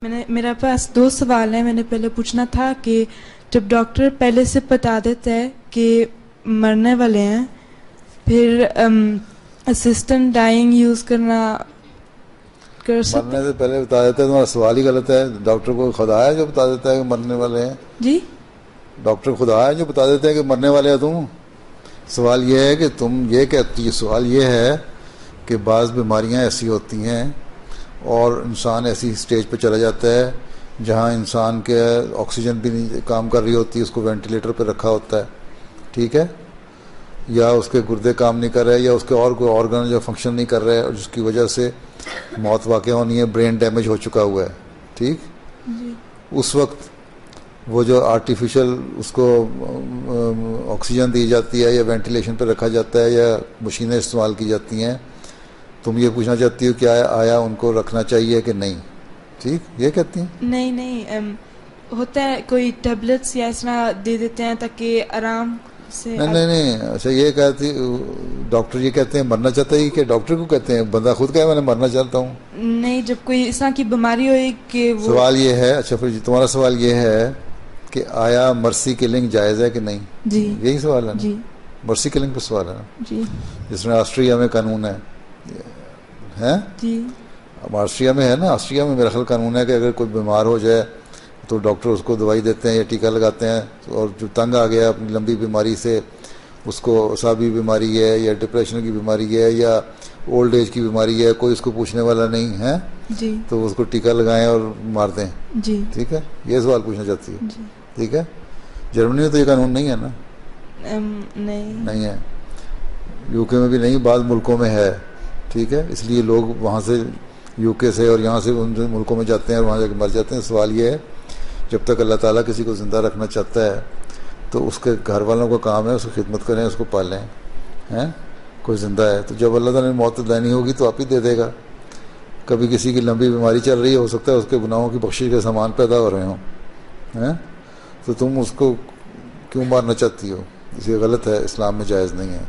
میرا پاس 2 سوال ہیں. میں نے پہلے پوچھنا تھا کہ جب ڈاکٹر پہلے سے بتا دیتا ہے کہ مرنے والے ہیں، پھر اسسٹنٹ ڈائنگ یوز کرنا کر سکتے؟ مرنے سے پہلے بتا دیتا ہے، تمہارا سوال ہی غلط ہے. ڈاکٹر کو خدا ہے جو بتا دیتا ہے کہ مرنے والے ہیں؟ جی ڈاکٹر خدا ہے جو بتا دیتا ہے کہ مرنے والے ہیں تم؟ سوال یہ ہے کہ تم یہ کہتی، سوال یہ ہے کہ بعض بیماریاں ایسی ہوتی ہیں اور انسان ایسی سٹیج پہ چلا جاتا ہے جہاں انسان کے آکسیجن بھی نہیں کام کر رہی ہوتی، اس کو وینٹیلیٹر پہ رکھا ہوتا ہے، ٹھیک ہے، یا اس کے گردے کام نہیں کر رہے، یا اس کے اور کوئی آرگن جو فنکشن نہیں کر رہے، اور جس کی وجہ سے موت واقع ہونی ہے، برین ڈیمیج ہو چکا ہوا ہے، ٹھیک. اس وقت وہ جو آرٹیفیشل اس کو آکسیجن دی جاتی ہے یا وینٹیلیشن پہ رکھا جاتا ہے یا مشینیں استعمال کی جاتی ہیں، تم یہ پوچھنا چاہتی ہو کہ آیا ان کو رکھنا چاہیے کہ نہیں، ٹھیک، یہ کہتی ہیں؟ نہیں ہوتا ہے کوئی ٹیبلٹس یا اس طرح دے دیتے ہیں تاکہ آرام سے. نہیں. اچھا یہ کہتی ڈاکٹر یہ کہتے ہیں مرنا چاہتا ہے کہ ڈاکٹر کو کہتے ہیں؟ بندہ خود کہے میں نے مرنا چاہتا ہوں. نہیں، جب کوئی اس طرح کی بیماری ہوئی کہ وہ سوال یہ ہے، اچھا پھر تمہارا سوال یہ ہے کہ آیا مرسی کلنگ جائز ہے کہ نہیں؟ جی یہی سوال ہے نا؟ جی مرسی کلنگ پہ سوال ہے نا؟ جی جس میں آسٹریا میں قانون ہے جی اب آسٹریا میں ہے نا، آسٹریا میں میرا خیال قانون ہے کہ اگر کوئی بیمار ہو جائے تو ڈاکٹر اس کو دوائی دیتے ہیں یا ٹیکہ لگاتے ہیں، اور جو تنگ آ گیا اپنی لمبی بیماری سے، اس کو اعصابی بیماری ہے یا ڈپریشن کی بیماری ہے یا اولڈ ایج کی بیماری ہے، کوئی اس کو پوچھنے والا نہیں ہے جی تو اس کو ٹیکہ لگائیں اور مار دیں، جی ٹھیک ہے. یہ سوال پوچھنا چاہتی ہے، جی ٹھیک ہے. جرمنی میں تو یہ قانون نہیں ہے نا؟ نہیں ہے. یو کے میں بھی نہیں، بعض ملکوں میں ہے، ٹھیک ہے. اس لیے لوگ وہاں سے یو کے سے اور یہاں سے ان ملکوں میں جاتے ہیں اور وہاں جا کے مر جاتے ہیں. سوال یہ ہے جب تک اللہ تعالیٰ کسی کو زندہ رکھنا چاہتا ہے تو اس کے گھر والوں کا کام ہے اس کی خدمت کریں، اس کو پالیں، ہیں کوئی زندہ ہے تو جب اللہ تعالیٰ نے موت دینی ہوگی تو آپ ہی دے دے گا. کبھی کسی کی لمبی بیماری چل رہی ہے، ہو سکتا ہے اس کے گناہوں کی بخشش کے سامان پیدا ہو رہے ہوں، ہیں تو تم اس کو کیوں مارنا چاہتی ہو؟ اس یہ غلط ہے، اسلام میں جائز نہیں ہے.